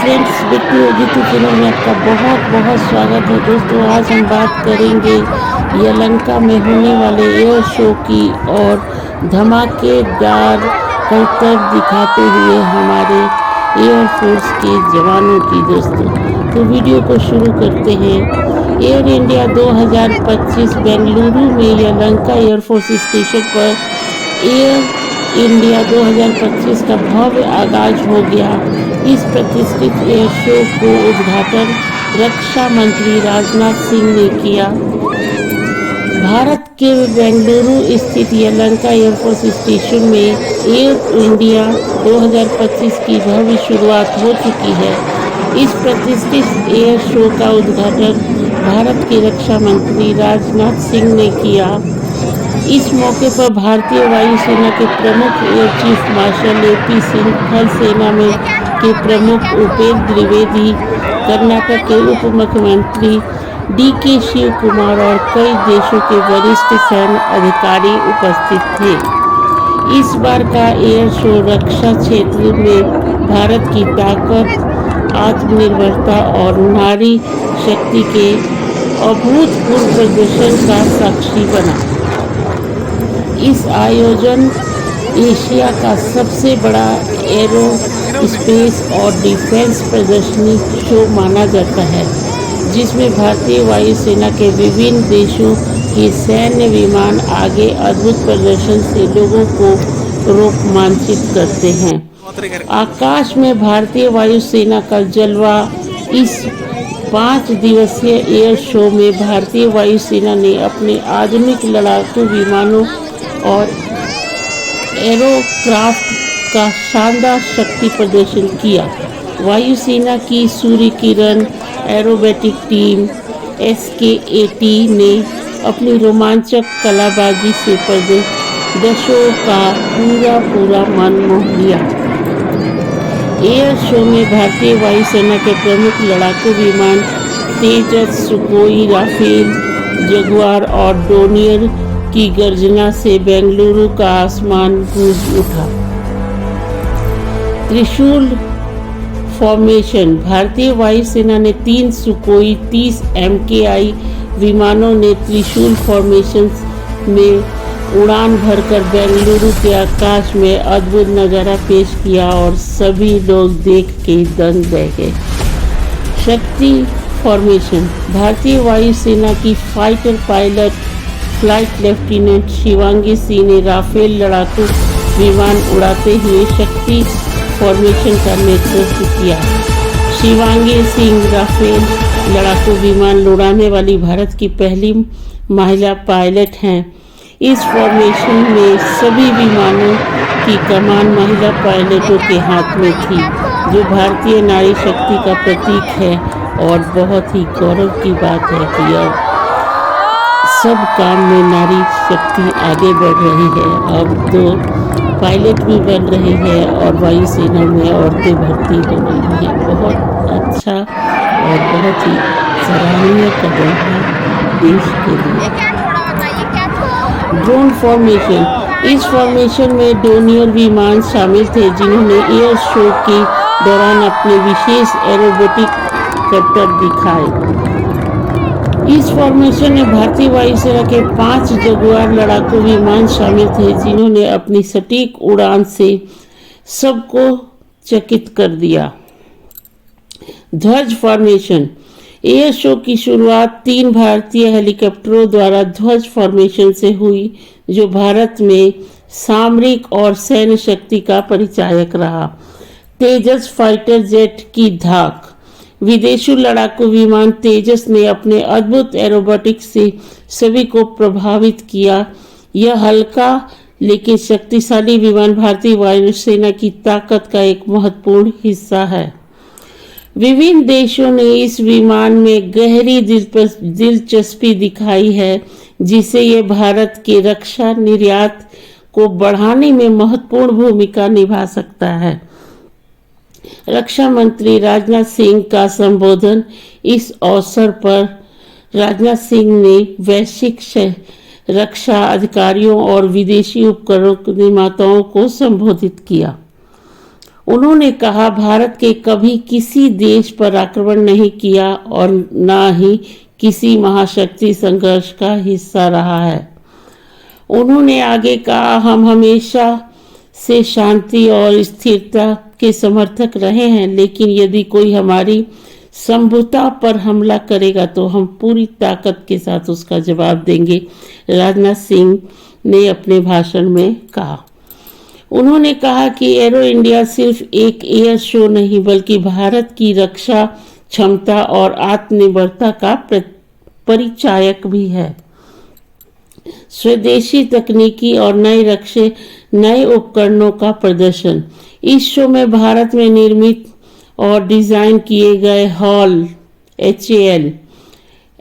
Friends, Bittu Jitu channel में आपका बहुत बहुत स्वागत है। दोस्तों, आज हम बात करेंगे यलहंका में होने वाले एयर शो की और धमाकेदार करतब दिखाते हुए हमारे एयरफोर्स के जवानों की। दोस्तों, तो वीडियो को शुरू करते हैं। एयर इंडिया 2025 बेंगलुरु में यलहंका एयरफोर्स स्टेशन पर एयर इंडिया 2025 का भव्य आगाज हो गया। इस प्रतिष्ठित एयर शो को उद्घाटन रक्षा मंत्री राजनाथ सिंह ने किया। भारत के बेंगलुरु स्थित यलहंका एयरफोर्स स्टेशन में एयर इंडिया 2025 की भव्य शुरुआत हो चुकी है। इस प्रतिष्ठित एयर शो का उद्घाटन भारत के रक्षा मंत्री राजनाथ सिंह ने किया। इस मौके पर भारतीय वायुसेना के प्रमुख air chief marshal A P. Singh, थल सेना में के प्रमुख उपेंद्र द्विवेदी, कर्नाटक के उप मुख्यमंत्री डी.के. शिव कुमार और कई देशों के वरिष्ठ सैन्य अधिकारी उपस्थित थे। इस बार का एयर शो रक्षा क्षेत्र में भारत की ताकत, आत्मनिर्भरता और नारी शक्ति के अभूतपूर्व प्रदर्शन का साक्षी बना। इस आयोजन एशिया का सबसे बड़ा एरो स्पेस और डिफेंस प्रदर्शनी शो माना जाता है, जिसमें भारतीय वायुसेना के विभिन्न देशों के सैन्य विमान आगे अद्भुत प्रदर्शन से लोगों को रोमांचित करते हैं। आकाश में भारतीय वायुसेना का जलवा। इस 5 दिवसीय एयर शो में भारतीय वायुसेना ने अपने आधुनिक लड़ाकू विमानों और एरोक्राफ्ट का शानदार शक्ति प्रदर्शन किया। वायुसेना की Surya Kiran aerobatic team SK-80 ने अपनी रोमांचक कलाबाजी से प्रदर्शकों का पूरा मन मोह लिया। एयर शो में भारतीय वायुसेना के प्रमुख लड़ाकू विमान तेजस, सुखोई, राफेल, जगुआर और डोनियर की गर्जना से बेंगलुरु का आसमान गूंज उठा। त्रिशूल फॉर्मेशन। भारतीय वायुसेना ने 3 सुखोई 30 MKI विमानों ने त्रिशूल फॉर्मेशन में उड़ान भरकर बेंगलुरु के आकाश में अद्भुत नज़ारा पेश किया और सभी लोग देख के दंग रह गए। शक्ति फॉर्मेशन। भारतीय वायुसेना की fighter pilot flight lieutenant Shivangi Singh ने राफेल लड़ाकू विमान उड़ाते हुए शक्ति फॉर्मेशन का नेतृत्व किया। शिवांगी सिंह राफेल लड़ाकू विमान उड़ाने वाली भारत की पहली महिला पायलट हैं। इस फॉर्मेशन में सभी विमानों की कमान महिला पायलटों के हाथ में थी, जो भारतीय नारी शक्ति का प्रतीक है और बहुत ही गौरव की बात है कि अब सब काम में नारी शक्ति आगे बढ़ रही है। अब तो पायलट भी बन रही है और वायुसेना में औरतें भर्ती हो रही हैं। बहुत अच्छा और बहुत ही सराहनीय कदम है देश के लिए। Drone formation. इस फॉर्मेशन में डोनियर विमान शामिल थे, जिन्होंने एयर शो के दौरान अपने विशेष एरोबेटिक करतब दिखाए। इस फॉर्मेशन में भारतीय वायुसेना के 5 जगुआर लड़ाकू विमान शामिल थे, जिन्होंने अपनी सटीक उड़ान से सबको चकित कर दिया। ध्वज फॉर्मेशन। एयर शो की शुरुआत 3 भारतीय हेलीकॉप्टरों द्वारा ध्वज फॉर्मेशन से हुई, जो भारत में सामरिक और सैन्य शक्ति का परिचायक रहा। तेजस फाइटर जेट की धाक। विदेशी लड़ाकू विमान तेजस ने अपने अद्भुत एरोबेटिक्स से सभी को प्रभावित किया। यह हल्का लेकिन शक्तिशाली विमान भारतीय वायुसेना की ताकत का एक महत्वपूर्ण हिस्सा है। विभिन्न देशों ने इस विमान में गहरी दिलचस्पी दिखाई है, जिससे यह भारत के रक्षा निर्यात को बढ़ाने में महत्वपूर्ण भूमिका निभा सकता है। रक्षा मंत्री राजनाथ सिंह का संबोधन। इस अवसर पर राजनाथ सिंह ने वैश्विक रक्षा अधिकारियों और विदेशी उपकरण निर्माताओं को संबोधित किया। उन्होंने कहा, भारत के कभी किसी देश पर आक्रमण नहीं किया और न ही किसी महाशक्ति संघर्ष का हिस्सा रहा है। उन्होंने आगे कहा, हम हमेशा से शांति और स्थिरता के समर्थक रहे हैं, लेकिन यदि कोई हमारी संभुता पर हमला करेगा तो हम पूरी ताकत के साथ उसका जवाब देंगे, राजनाथ सिंह ने अपने भाषण में कहा। उन्होंने कहा कि एरो इंडिया सिर्फ एक एयर शो नहीं बल्कि भारत की रक्षा क्षमता और आत्मनिर्भरता का परिचायक भी है। स्वदेशी तकनीकी और नए उपकरणों का प्रदर्शन। इस शो में भारत में निर्मित और डिजाइन किए गए hall HAL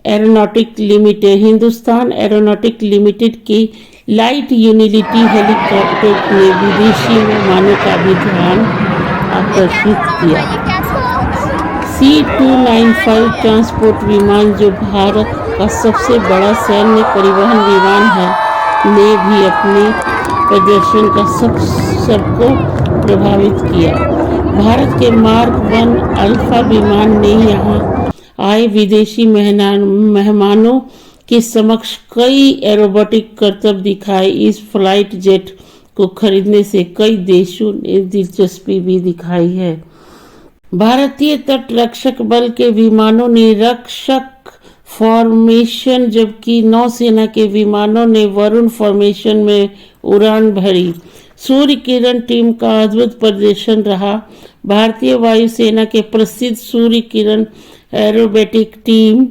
aeronautic limited, Hindustan aeronautic limited की लाइट यूटिलिटी हेलीकॉप्टर ने विदेशी मेहमानों का भी ध्यान आकर्षित किया। C-295 ट्रांसपोर्ट विमान, जो भारत का सबसे बड़ा सैन्य परिवहन विमान है, ने भी अपने प्रदर्शन का सबको प्रभावित किया। भारत के मार्क 1 अल्फा विमान ने यहाँ आए विदेशी मेहमानों के समक्ष कई एरोबोटिक करतब दिखाए। इस फ्लाइट जेट को खरीदने से कई देशों ने दिलचस्पी भी दिखाई है। भारतीय तट रक्षक बल के विमानों ने रक्षक फॉर्मेशन, जबकि नौसेना के विमानों ने वरुण फॉर्मेशन में उड़ान भरी। सूर्य किरण टीम का अद्भुत प्रदर्शन रहा। भारतीय वायुसेना के प्रसिद्ध सूर्य किरण एरोबेटिक टीम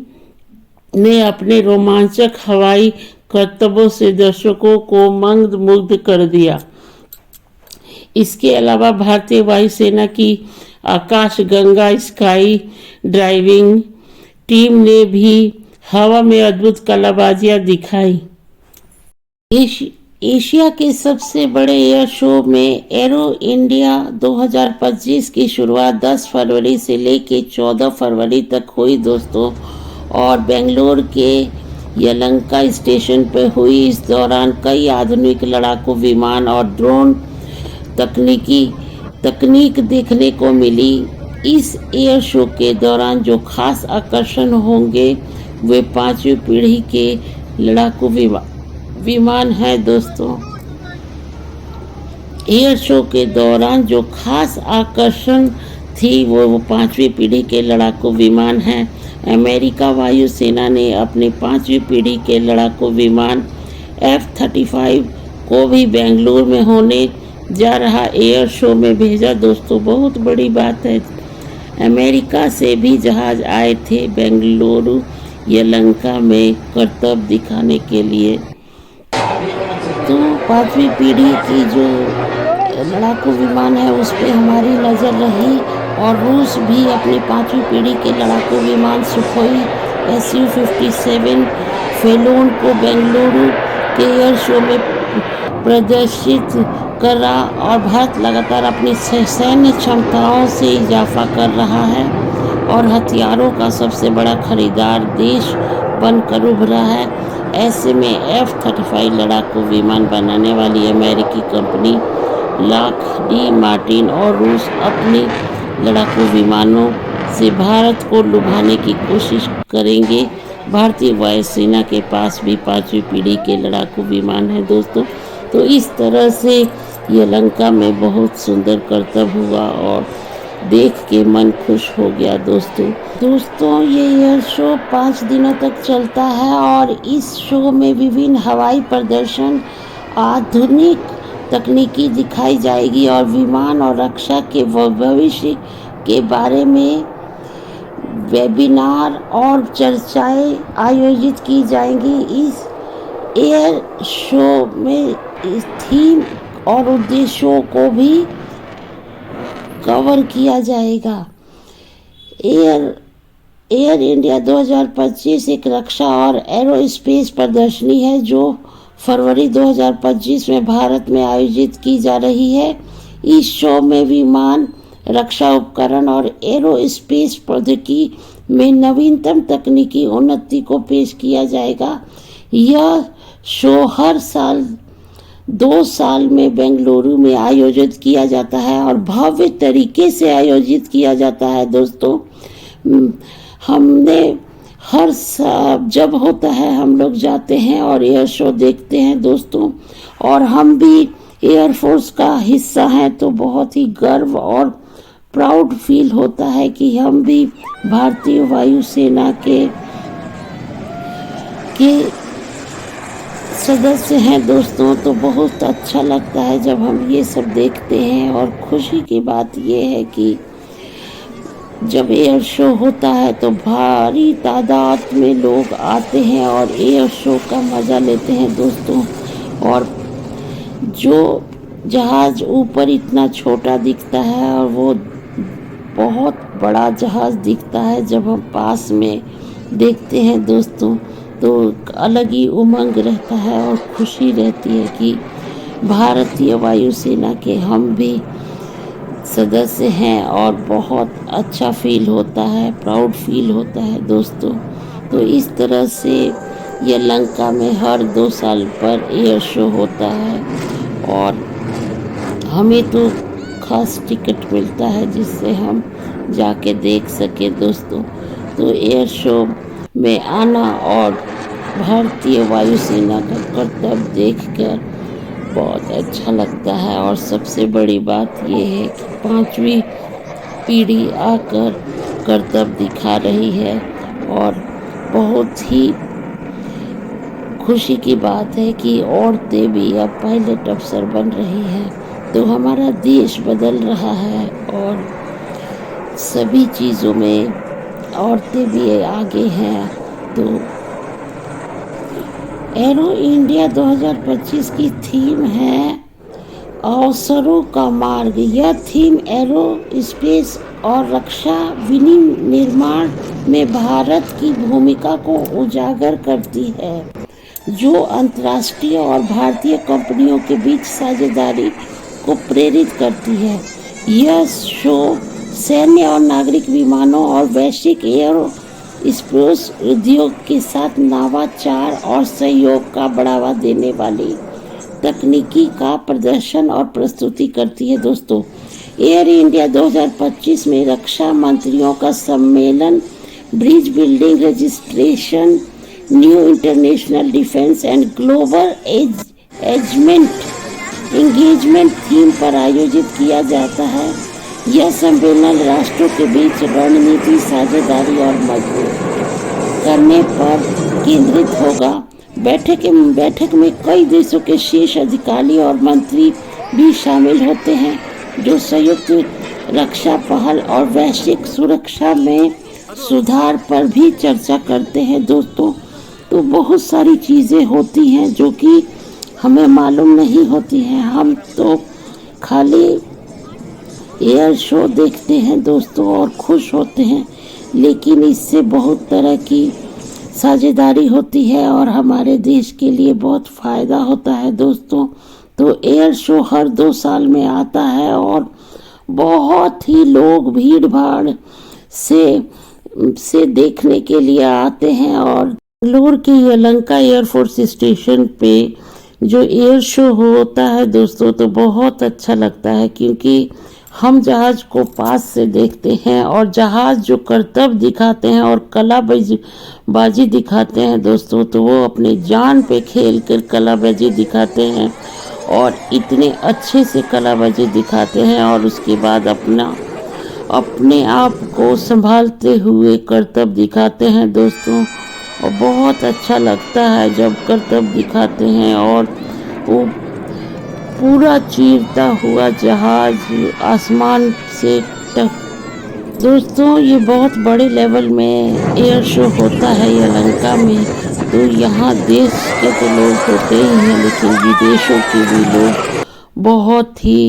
ने अपने रोमांचक हवाई करतबों से दर्शकों को मंत्रमुग्ध कर दिया। इसके अलावा भारतीय वायुसेना की आकाश गंगा स्काई ड्राइविंग टीम ने भी हवा में अद्भुत कलाबाजियां दिखाई। एशिया के सबसे बड़े एयर शो में एरो इंडिया 2025 की शुरुआत 10 फरवरी से लेकर 14 फरवरी तक हुई दोस्तों, और बेंगलोर के यलहंका स्टेशन पर हुई। इस दौरान कई आधुनिक लड़ाकू विमान और ड्रोन तकनीक देखने को मिली। इस एयर शो के दौरान जो खास आकर्षण होंगे वे 5वीं पीढ़ी के लड़ाकू विमान है दोस्तों। एयर शो के दौरान जो खास आकर्षण थी वो 5वीं पीढ़ी के लड़ाकू विमान हैं। अमेरिका वायुसेना ने अपने 5वीं पीढ़ी के लड़ाकू विमान F-35 को भी बेंगलुरु में होने जा रहा एयर शो में भेजा दोस्तों। बहुत बड़ी बात है। अमेरिका से भी जहाज आए थे बेंगलुरु यलहंका में करतब दिखाने के लिए। तो 5वीं पीढ़ी की जो लड़ाकू विमान है उस पर हमारी नज़र रही, और रूस भी अपनी 5वीं पीढ़ी के लड़ाकू विमान सुखोई Su-57 फेलोन को बेंगलुरु के एयर शो में प्रदर्शित करा। और भारत लगातार अपनी सैन्य क्षमताओं से इजाफा कर रहा है और हथियारों का सबसे बड़ा खरीदार देश बनकर उभरा है। ऐसे में F-35 लड़ाकू विमान बनाने वाली अमेरिकी कंपनी लॉकहीड मार्टिन और रूस अपनी लड़ाकू विमानों से भारत को लुभाने की कोशिश करेंगे। भारतीय वायुसेना के पास भी 5वीं पीढ़ी के लड़ाकू विमान हैं दोस्तों। तो इस तरह से यलहंका में बहुत सुंदर करतब हुआ और देख के मन खुश हो गया दोस्तों ये एयर शो 5 दिनों तक चलता है, और इस शो में विभिन्न हवाई प्रदर्शन, आधुनिक तकनीकी दिखाई जाएगी और विमान और रक्षा के भविष्य के बारे में वेबिनार और चर्चाएं आयोजित की जाएंगी। इस एयर शो में थीम और उद्देश्यों को भी कवर किया जाएगा। एयर इंडिया 2025 एक रक्षा और एरोस्पेस प्रदर्शनी है जो फरवरी 2025 में भारत में आयोजित की जा रही है। इस शो में विमान, रक्षा उपकरण और एरोस्पेस प्रौद्योगिकी में नवीनतम तकनीकी उन्नति को पेश किया जाएगा। यह शो हर साल 2 साल में बेंगलुरु में आयोजित किया जाता है और भव्य तरीके से आयोजित किया जाता है दोस्तों। हमने जब होता है हम लोग जाते हैं और एयर शो देखते हैं दोस्तों, और हम भी एयरफोर्स का हिस्सा हैं, तो बहुत ही गर्व और प्राउड फील होता है कि हम भी भारतीय वायुसेना के सदस्य हैं दोस्तों। तो बहुत अच्छा लगता है जब हम ये सब देखते हैं। और खुशी की बात ये है कि जब एयर शो होता है तो भारी तादाद में लोग आते हैं और एयर शो का मज़ा लेते हैं दोस्तों। और जो जहाज़ ऊपर इतना छोटा दिखता है और वो बहुत बड़ा जहाज़ दिखता है, जब हम पास में देखते हैं दोस्तों तो अलग ही उमंग रहता है और खुशी रहती है कि भारतीय वायुसेना के हम भी सदस्य हैं, और बहुत अच्छा फील होता है, प्राउड फील होता है दोस्तों। तो इस तरह से यलहंका में हर 2 साल पर एयर शो होता है और हमें तो खास टिकट मिलता है जिससे हम जाके देख सके दोस्तों। तो एयर शो में आना और भारतीय वायुसेना का करतब देखकर बहुत अच्छा लगता है। और सबसे बड़ी बात ये है कि 5वीं पीढ़ी आकर करतब दिखा रही है और बहुत ही खुशी की बात है कि औरतें भी अब पायलट अफसर बन रही हैं। तो हमारा देश बदल रहा है और सभी चीज़ों में औरतें भी आगे हैं। तो एरो इंडिया 2025 की थीम है अवसरों का मार्ग। यह थीम एरो स्पेस और रक्षा विनिर्माण में भारत की भूमिका को उजागर करती है, जो अंतर्राष्ट्रीय और भारतीय कंपनियों के बीच साझेदारी को प्रेरित करती है। यह शो सैन्य और नागरिक विमानों और वैश्विक एयरो स्पेस उद्योग के साथ नवाचार और सहयोग का बढ़ावा देने वाली तकनीकी का प्रदर्शन और प्रस्तुति करती है दोस्तों। एयर इंडिया 2025 में रक्षा मंत्रियों का सम्मेलन, bridge building registration, new international defence and global engagement theme पर आयोजित किया जाता है। यह सम्मेलन राष्ट्रों के बीच रणनीति साझेदारी और मजबूत करने पर केंद्रित होगा। बैठक में कई देशों के शीर्ष अधिकारी और मंत्री भी शामिल होते हैं, जो संयुक्त रक्षा पहल और वैश्विक सुरक्षा में सुधार पर भी चर्चा करते हैं दोस्तों। तो बहुत सारी चीज़ें होती हैं जो कि हमें मालूम नहीं होती हैं। हम तो खाली एयर शो देखते हैं दोस्तों और खुश होते हैं, लेकिन इससे बहुत तरह की साझेदारी होती है और हमारे देश के लिए बहुत फ़ायदा होता है दोस्तों। तो एयर शो हर 2 साल में आता है और बहुत ही लोग भीड़ भाड़ से देखने के लिए आते हैं। और बेंगलुरु के यलहंका एयरफोर्स स्टेशन पे जो एयर शो होता है दोस्तों, तो बहुत अच्छा लगता है, क्योंकि हम जहाज़ को पास से देखते हैं और जहाज़ जो करतब दिखाते हैं और कलाबाजी दिखाते हैं दोस्तों, तो वो अपने जान पे खेल कर कलाबाजी दिखाते हैं और इतने अच्छे से कलाबाजी दिखाते हैं और उसके बाद अपने आप को संभालते हुए करतब दिखाते हैं दोस्तों। और बहुत अच्छा लगता है जब करतब दिखाते हैं और वो पूरा चीरता हुआ जहाज आसमान से दोस्तों, ये बहुत बड़े लेवल में एयर शो होता है यलहंका में। तो यहाँ देश के तो लोग होते ही हैं, लेकिन विदेशों के भी लोग बहुत ही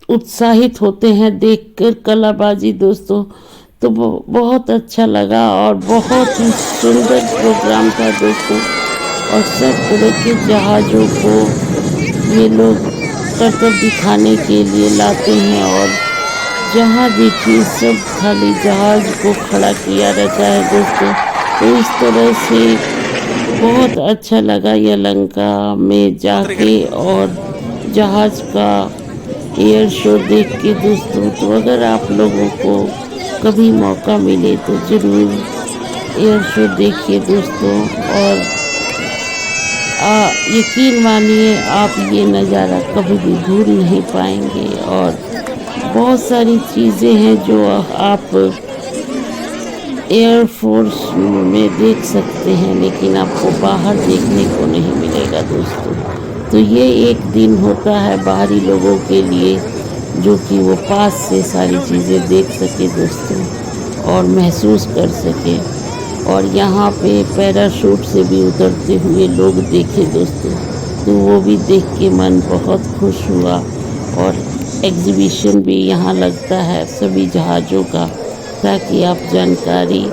उत्साहित होते हैं देखकर कलाबाजी दोस्तों। तो बहुत अच्छा लगा और बहुत ही सुंदर प्रोग्राम था दोस्तों। और सब तरह के जहाज़ों को ये लोग करतब दिखाने के लिए लाते हैं और जहाँ देखिए सब खाली जहाज़ को खड़ा किया रहता है दोस्तों। तो इस तरह से बहुत अच्छा लगा यलंका में जाके और जहाज़ का एयर शो देख के दोस्तों। तो अगर आप लोगों को कभी मौका मिले तो ज़रूर एयर शो देखिए दोस्तों। और यकीन मानिए आप ये नज़ारा कभी भी भूल नहीं पाएंगे। और बहुत सारी चीज़ें हैं जो आप एयरफोर्स में देख सकते हैं, लेकिन आपको बाहर देखने को नहीं मिलेगा दोस्तों। तो ये एक दिन होता है बाहरी लोगों के लिए, जो कि वो पास से सारी चीज़ें देख सके दोस्तों और महसूस कर सके। और यहाँ पे पैराशूट से भी उतरते हुए लोग देखे दोस्तों, तो वो भी देख के मन बहुत खुश हुआ। और एग्जीबिशन भी यहाँ लगता है सभी जहाज़ों का, ताकि आप जानकारी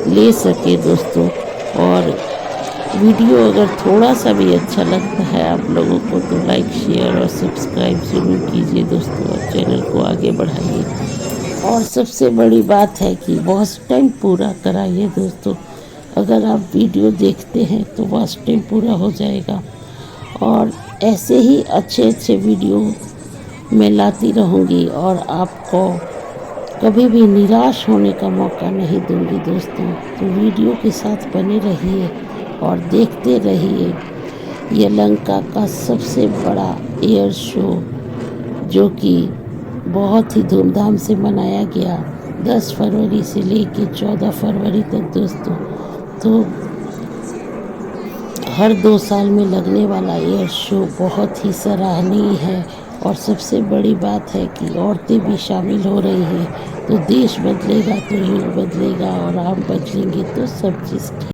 ले सके दोस्तों। और वीडियो अगर थोड़ा सा भी अच्छा लगता है आप लोगों को तो लाइक शेयर और सब्सक्राइब ज़रूर कीजिए दोस्तों, और चैनल को आगे बढ़ाइए। और सबसे बड़ी बात है कि वॉच टाइम पूरा कराइए दोस्तों। अगर आप वीडियो देखते हैं तो वॉच टाइम पूरा हो जाएगा। और ऐसे ही अच्छे अच्छे वीडियो मैं लाती रहूँगी और आपको कभी भी निराश होने का मौका नहीं दूंगी दोस्तों। तो वीडियो के साथ बने रहिए और देखते रहिए यलंका का सबसे बड़ा एयर शो, जो कि बहुत ही धूमधाम से मनाया गया 10 फरवरी से लेके 14 फरवरी तक दोस्तों। तो हर 2 साल में लगने वाला एयर शो बहुत ही सराहनीय है। और सबसे बड़ी बात है कि औरतें भी शामिल हो रही हैं। तो देश बदलेगा तो युग बदलेगा, और आप बदलेंगे तो सब चीज़ ठीक।